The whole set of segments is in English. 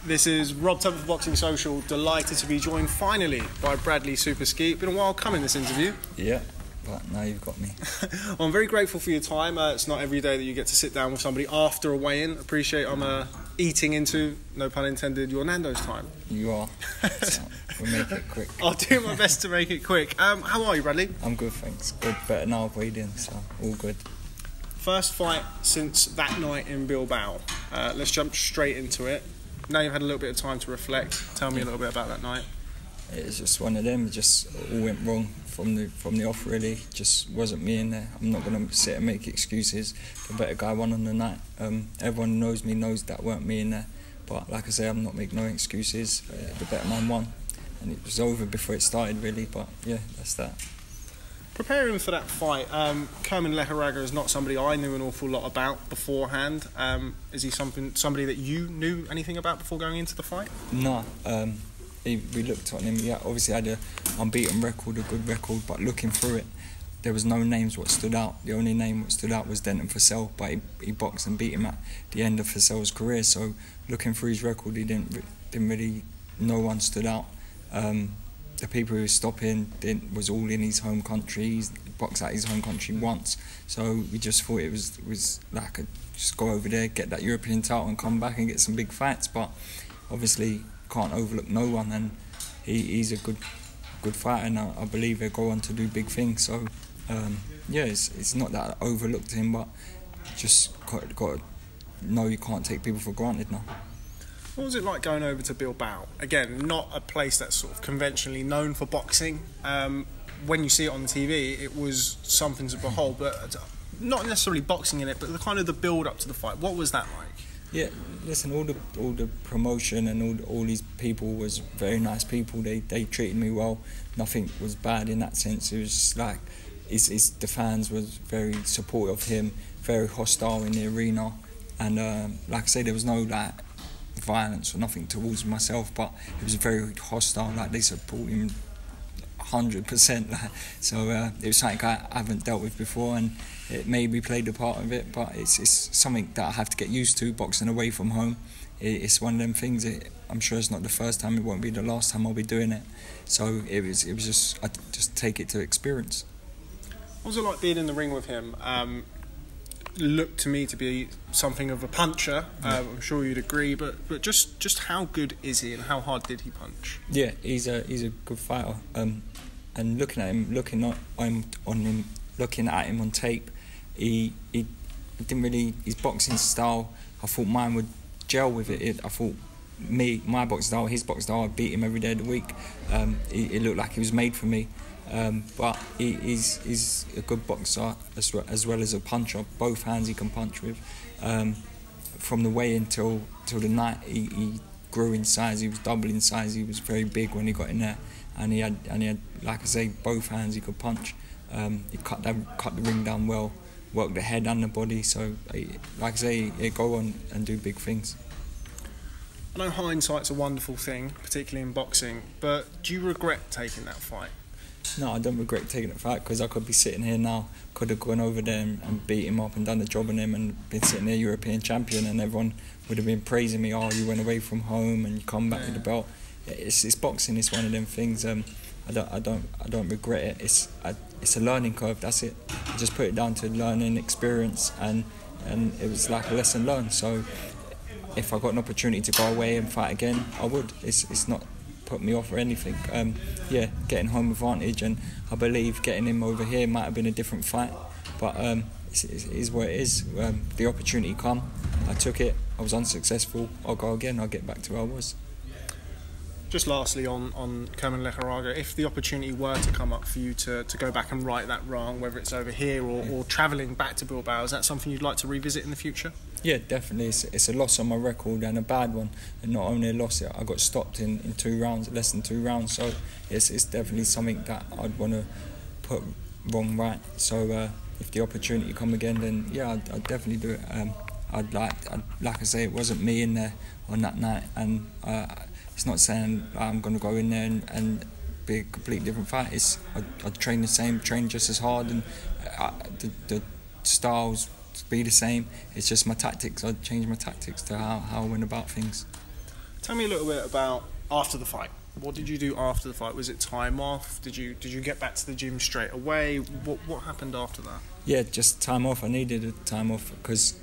This is Rob Tebbutt for Boxing Social. Delighted to be joined finally by Bradley Skeete. Been a while coming, this interview. Yeah, but now you've got me. Well, I'm very grateful for your time. It's not every day that you get to sit down with somebody after a weigh-in. Appreciate I'm eating into, no pun intended, your Nando's time. You are. So we'll make it quick. I'll do my best to make it quick. How are you, Bradley? I'm good, thanks. Good, better now I've weighed in, so all good. First fight since that night in Bilbao. Let's jump straight into it. Now you've had a little bit of time to reflect. Tell me a little bit about that night. It was just one of them. It just all went wrong from the off, really. Just wasn't me in there. I'm not going to sit and make excuses. The better guy won on the night. Everyone knows me, knows that weren't me in there. But like I say, I'm not making no excuses. The better man won. And it was over before it started, really. But yeah, that's that. Preparing for that fight, Lejarraga is not somebody I knew an awful lot about beforehand. Is he somebody that you knew anything about before going into the fight? No. We looked at him. He obviously had an unbeaten record, a good record, but looking through it, there was no names what stood out. The only name what stood out was Denton Fussell, but he boxed and beat him at the end of Fussell's career. So looking through his record, he didn't really, no one stood out. The people who were stopping was all in his home country. He's boxed at his home country once, so we just thought it was like just go over there, get that European title, and come back and get some big fights. But obviously can't overlook no one, and he's a good fighter, and I believe he'll go on to do big things. So yeah, it's not that I overlooked him, but just got to know you can't take people for granted now. What was it like going over to Bilbao? Again, not a place that's sort of conventionally known for boxing. When you see it on the TV, it was something to behold, but not necessarily boxing in it, but the build up to the fight. What was that like? Yeah, listen, all the promotion and all these people was very nice people. They treated me well. Nothing was bad in that sense. It was like the fans was very supportive of him, very hostile in the arena, and like I say, there was no like violence or nothing towards myself, but it was very hostile. Like they support him 100%. Like, so it was something I haven't dealt with before, and it maybe played a part of it. But it's something that I have to get used to. Boxing away from home, it's one of them things. I'm sure it's not the first time. It won't be the last time I'll be doing it. So it was just I just take it to experience. What was it like being in the ring with him? Looked to me to be something of a puncher. I'm sure you'd agree, but just how good is he, and how hard did he punch? Yeah, he's a good fighter. And looking at him on tape, he didn't really, his boxing style, I thought mine would gel with it. I thought my boxing style, his boxing style, I'd beat him every day of the week. It looked like he was made for me. But he's a good boxer as well as a puncher. Both hands he can punch with. From the weigh-in till the night, he grew in size. He was double in size. He was very big when he got in there, and he had like I say, both hands he could punch. He cut the ring down well, worked the head and the body. So like I say, he'd go on and do big things. I know hindsight's a wonderful thing, particularly in boxing, but do you regret taking that fight? No, I don't regret taking the fight, because I could be sitting here now, could have gone over there and beat him up and done the job on him and been sitting there European champion, and everyone would have been praising me. Oh, you went away from home and you come back with the belt. It's boxing. It's one of them things. I don't regret it. It's a learning curve. That's it. I just put it down to learning experience, and it was like a lesson learned. So if I got an opportunity to go away and fight again, I would. It's not put me off or anything. Yeah, getting home advantage, and I believe getting him over here might have been a different fight, but it is what it is. The opportunity come, I took it. I was unsuccessful. I'll go again. I'll get back to where I was. Just lastly on Lejarraga, if the opportunity were to come up for you to go back and right that wrong, whether it's over here or travelling back to Bilbao, is that something you'd like to revisit in the future? Yeah, definitely. It's a loss on my record, and a bad one. And not only a loss, I got stopped in 2 rounds, less than 2 rounds. So it's definitely something that I'd want to put wrong right. So if the opportunity come again, then yeah, I'd definitely do it. Like I say, it wasn't me in there on that night, and it's not saying I'm going to go in there and be a completely different fight. I'd train the same, train just as hard, and the styles be the same. It's just my tactics. I'd change my tactics to how I went about things. Tell me a little bit about after the fight. What did you do after the fight? Was it time off? Did you get back to the gym straight away? What happened after that? Yeah, just time off. I needed a time off because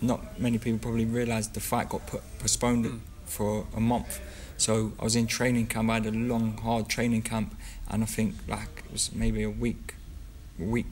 not many people probably realised the fight got postponed for a month. So I was in training camp. I had a long, hard training camp, and I think like it was maybe a week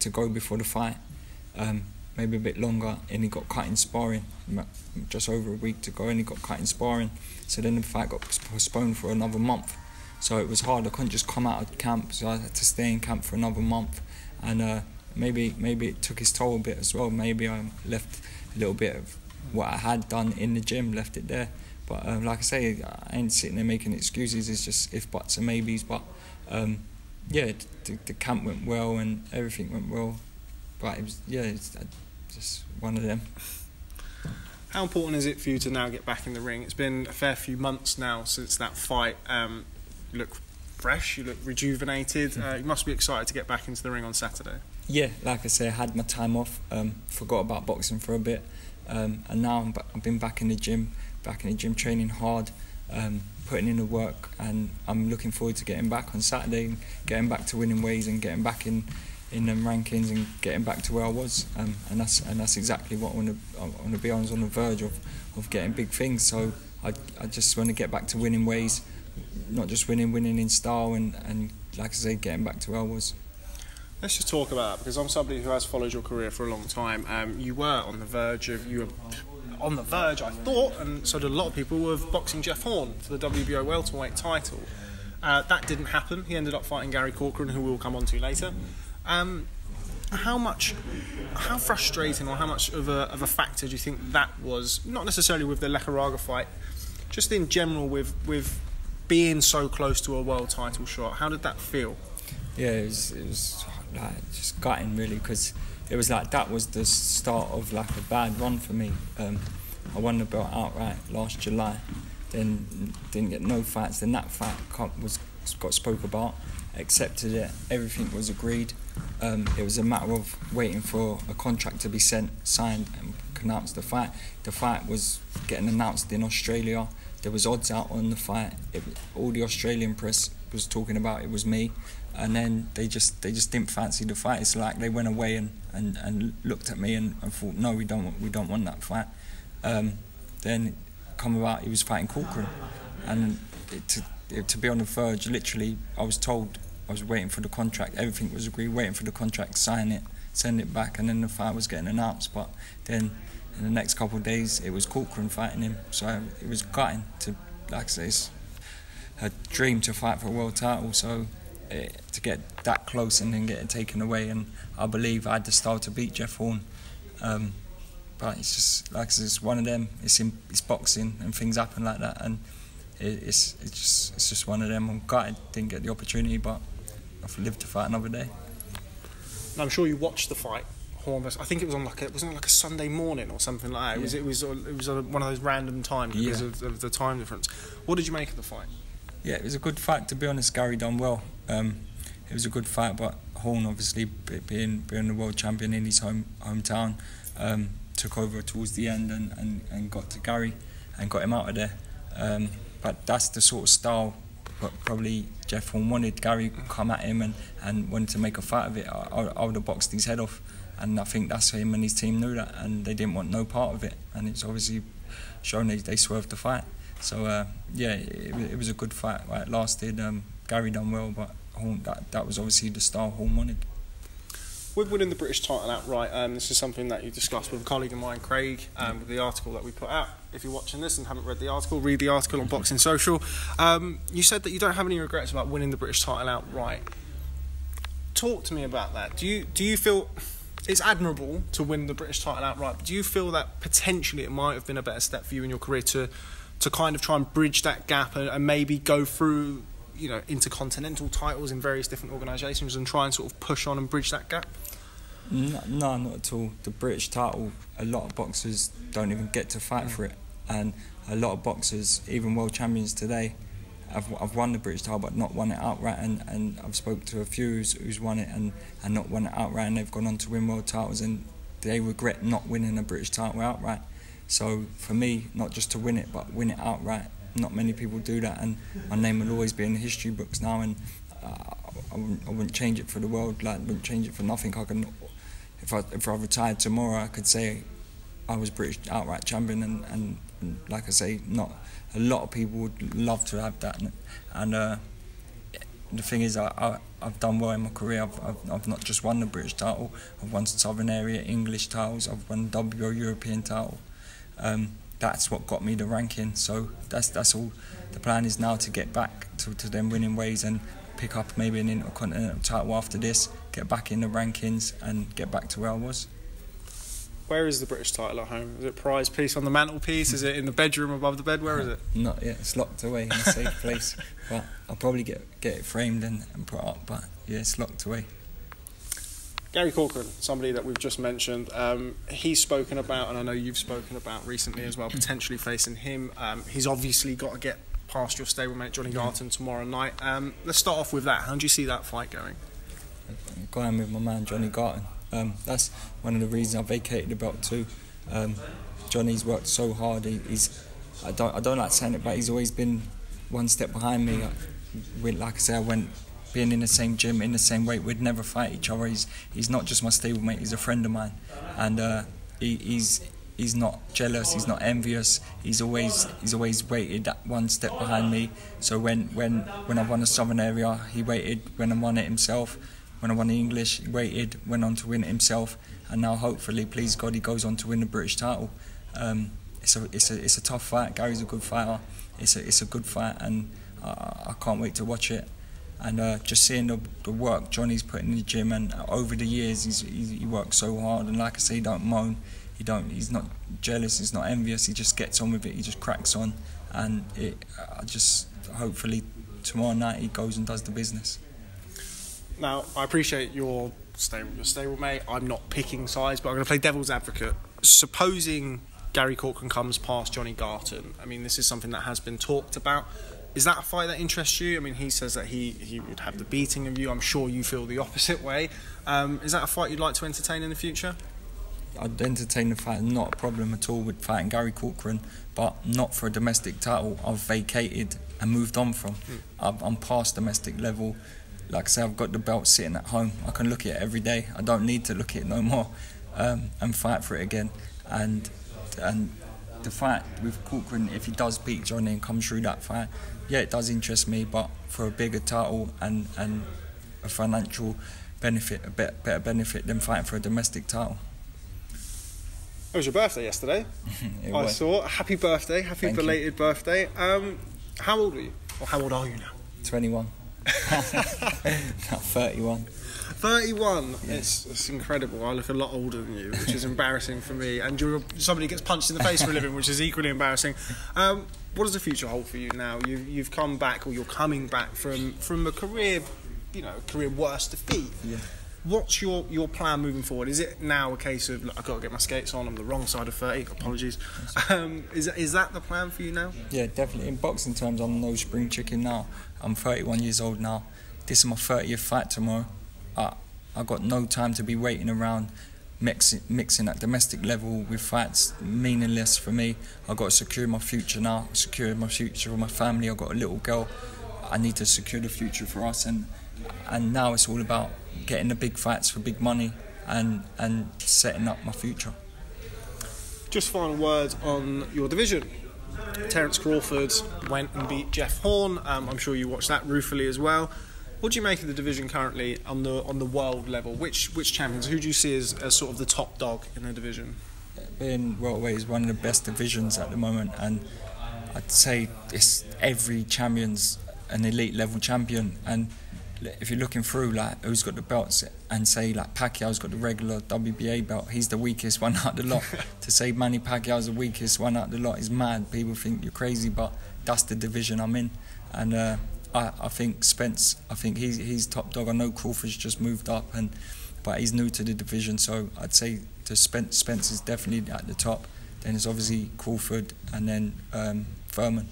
to go before the fight, maybe a bit longer, and he got cut in sparring. Just over a week to go, and he got cut in sparring. So then the fight got postponed for another month. So it was hard. I couldn't just come out of camp, so I had to stay in camp for another month. And maybe it took its toll a bit as well. Maybe I left a little bit of what I had done in the gym, left it there. But like I say, I ain't sitting there making excuses. It's just if, buts and maybes. But yeah, the camp went well and everything went well. But it was, yeah, it's just one of them. How important is it for you to now get back in the ring? It's been a fair few months now since that fight. You look fresh, you look rejuvenated. You must be excited to get back into the ring on Saturday. Yeah, like I say, I had my time off, forgot about boxing for a bit, and now I've been back in the gym training hard, putting in the work, and I'm looking forward to getting back on Saturday, and getting back to winning ways and getting back in them rankings and getting back to where I was, and that's exactly what I want to be. I was on the verge of getting big things, so I just want to get back to winning ways, not just winning in style, and like I say, getting back to where I was. Let's just talk about that, because I'm somebody who has followed your career for a long time. You were on the verge, I thought, and so did a lot of people, of boxing Jeff Horn for the WBO welterweight title. That didn't happen. He ended up fighting Gary Cochran, who we'll come on to later. How frustrating, or how much of a factor do you think that was? Not necessarily with the Lejarraga fight, just in general with being so close to a world title shot. How did that feel? Yeah, it was like just gutting really, because it was like that was the start of like a bad run for me. I won the belt outright last July, then didn't get no fights. Then that fight got spoke about, accepted it, everything was agreed. It was a matter of waiting for a contract to be signed and announce the fight. The fight was getting announced in Australia. There was odds out on the fight. All the Australian press was talking about it was me, and then they just didn't fancy the fight. It's like they went away and looked at me and thought, no, we don't want that fight. Then come about, he was fighting Corcoran, and to be on the verge, literally, I was told I was waiting for the contract. Everything was agreed, waiting for the contract, sign it, send it back, and then the fight was getting announced. But then in the next couple of days, it was Corcoran fighting him. So it was gutting to, like I say, it's a dream to fight for a world title. So to get that close and then get it taken away, and I believe I had the style to beat Jeff Horn. But it's just like I said, it's one of them. It's boxing, and things happen like that, and it's just one of them. I'm gutted didn't get the opportunity, but I've lived to fight another day. And I'm sure you watched the fight, Horvath. I think it was on wasn't it like a Sunday morning or something like that. Yeah. It was on one of those random times because of the time difference. What did you make of the fight? Yeah, it was a good fight, to be honest. Gary done well. It was a good fight, but Horn, obviously being the world champion in his hometown, took over towards the end and got to Gary and got him out of there. But that's the sort of style probably Jeff Horn wanted. Gary come at him and wanted to make a fight of it. I would have boxed his head off, and I think that's him and his team knew that, and they didn't want no part of it, and it's obviously shown they swerved the fight. So yeah, it was a good fight. Right, it lasted. Gary done well, but Horn, that was obviously the style Horn wanted. With winning the British title outright, this is something that you discussed with a colleague of mine, Craig, with the article that we put out. If you're watching this and haven't read the article, read the article on Boxing Social. You said that you don't have any regrets about winning the British title outright. Talk to me about that. Do you feel it's admirable to win the British title outright, but do you feel that potentially it might have been a better step for you in your career to kind of try and bridge that gap and maybe go through, you know, intercontinental titles in various different organisations and try and sort of push on and bridge that gap? No, not at all. The British title, a lot of boxers don't even get to fight for it, and a lot of boxers, even world champions today, have won the British title but not won it outright, and I've spoken to a few who's won it and not won it outright, and they've gone on to win world titles and they regret not winning a British title outright. So for me, not just to win it but win it outright, not many people do that, and my name will always be in the history books now, and I wouldn't change it for the world. Like, I wouldn't change it for nothing. I can, if I retired tomorrow, I could say I was British outright champion, and like I say, not a lot of people would love to have that, and the thing is, I've done well in my career. I've not just won the British title, I've won Southern Area English titles, I've won the WBO European title. That's what got me the ranking. So that's all. The plan is now to get back to them winning ways and pick up maybe an intercontinental title after this, get back in the rankings and get back to where I was. Where is the British title at home? Is it prized piece on the mantelpiece? Is it in the bedroom above the bed? Where is it? Not yet. It's locked away in a safe place. But I'll probably get it framed and put up. But yeah, it's locked away. Gary Corcoran, somebody that we've just mentioned, he's spoken about, and I know you've spoken about recently as well, potentially facing him. He's obviously got to get past your stablemate Johnny Garton tomorrow night. Let's start off with that. How do you see that fight going? Going with my man Johnny Garton. That's one of the reasons I vacated the belt too. Johnny's worked so hard. I don't like saying it, but he's always been one step behind me. Like I say, being in the same gym, in the same weight, we'd never fight each other. He's not just my stablemate, he's a friend of mine, and he's not jealous, he's not envious. He's always waited that one step behind me. So when I won the Southern Area, he waited. When I won it himself, when I won the English, he waited, went on to win it himself, and now hopefully, please God, he goes on to win the British title. It's a tough fight. Gary's a good fighter. It's a good fight, and I can't wait to watch it. And just seeing the work Johnny's put in the gym, and over the years he works so hard. And like I say, he don't moan. He's not jealous. He's not envious. He just gets on with it. He just cracks on. And hopefully tomorrow night he goes and does the business. Now, I appreciate your stablemate. I'm not picking sides, but I'm going to play devil's advocate. Supposing Gary Corcoran comes past Johnny Garton, I mean, this is something that has been talked about. Is that a fight that interests you? I mean, he says that he would have the beating of you. I'm sure you feel the opposite way. Is that a fight you'd like to entertain in the future? I'd entertain the fight, not a problem at all with fighting Gary Corcoran, but not for a domestic title. I've vacated and moved on from. I'm past domestic level. Like I say, I've got the belt sitting at home. I can look at it every day. I don't need to look at it no more, and fight for it again. And the fight with Corcoran, if he does beat Johnny and comes through that fight, yeah, it does interest me, but for a bigger title and a financial benefit, a better benefit than fighting for a domestic title. It was your birthday yesterday. I saw. Happy birthday, happy belated birthday. How old were you? Or how old are you now? 21. No, 31. 31. Yeah. It's incredible. I look a lot older than you, which is embarrassing for me. And you're somebody who gets punched in the face for a living, which is equally embarrassing. What does the future hold for you now? You've come back, or you're coming back from a career worst defeat. Yeah. What's your plan moving forward? Is it now a case of, look, I've got to get my skates on, I'm the wrong side of 30, apologies. Is that the plan for you now? Yeah, definitely. In boxing terms, I'm no spring chicken now. I'm 31 years old now. This is my 30th fight tomorrow. I've got no time to be waiting around, mixing at domestic level with fights, meaningless for me. I've got to secure my future now, secure my future with my family. I've got a little girl. I need to secure the future for us, and now it's all about getting the big fights for big money and setting up my future. Just final words on your division. Terence Crawford went and beat Jeff Horn. I'm sure you watched that ruefully as well. What do you make of the division currently on the world level? Which champions? Who do you see as sort of the top dog in the division? Being welterweight is one of the best divisions at the moment, and I'd say every champion's an elite level champion. And if you're looking through like who's got the belts, and say like Pacquiao's got the regular WBA belt, he's the weakest one out of the lot. To say Manny Pacquiao's the weakest one out of the lot is mad. People think you're crazy, but that's the division I'm in. And I think Spence, he's top dog. I know Crawford's just moved up, but he's new to the division, so I'd say Spence is definitely at the top. Then it's obviously Crawford, and then Furman.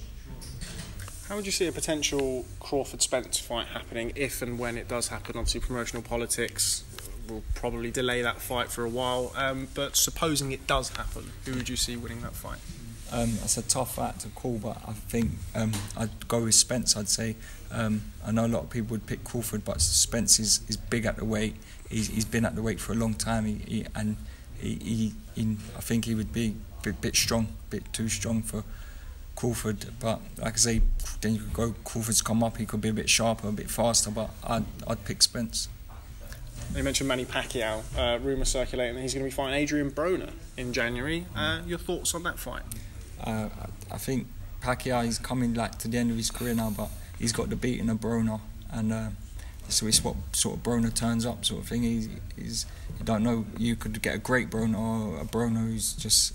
How would you see a potential Crawford-Spence fight happening if and when it does happen? Obviously, promotional politics will probably delay that fight for a while, but supposing it does happen, who would you see winning that fight? It's a tough fight to call, but I think I'd go with Spence. I'd say I know a lot of people would pick Crawford, but Spence is big at the weight. He's been at the weight for a long time, I think he would be a bit strong, a bit too strong for Crawford. But like I say, then you could go Crawford's come up. He could be a bit sharper, a bit faster. But I'd pick Spence. You mentioned Manny Pacquiao, rumour circulating that he's going to be fighting Adrian-Broner in January. Your thoughts on that fight? I think Pacquiao is coming to the end of his career now, but he's got the beating of Broner, and so it's what sort of Broner turns up sort of thing. You don't know, you could get a great Broner or a Broner who's just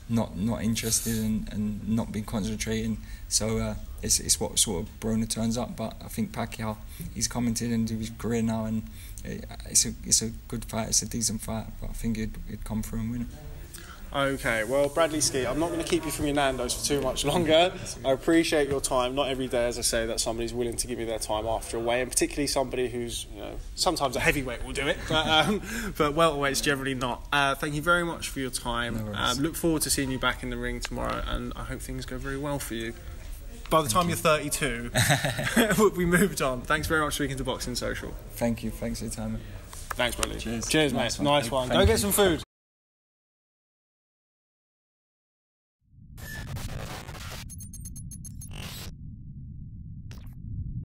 not interested and not been concentrating. So it's what sort of Broner turns up. But I think Pacquiao, he's coming to the end of his career now, and it's a good fight. It's a decent fight, but I think he'd come through and win it. Okay, well, Bradley Skeete, I'm not going to keep you from your Nando's for too much longer. I appreciate your time. Not every day, as I say, that somebody's willing to give you their time after a weigh, and particularly somebody who's, sometimes a heavyweight will do it, but welterweight's generally not. Thank you very much for your time. No look forward to seeing you back in the ring tomorrow, and I hope things go very well for you. By the time you're 32, we moved on. Thanks very much for speaking to Boxing Social. Thank you. Thanks for your time. Thanks, Bradley. Cheers. Cheers, mate. Nice one. Go get some food.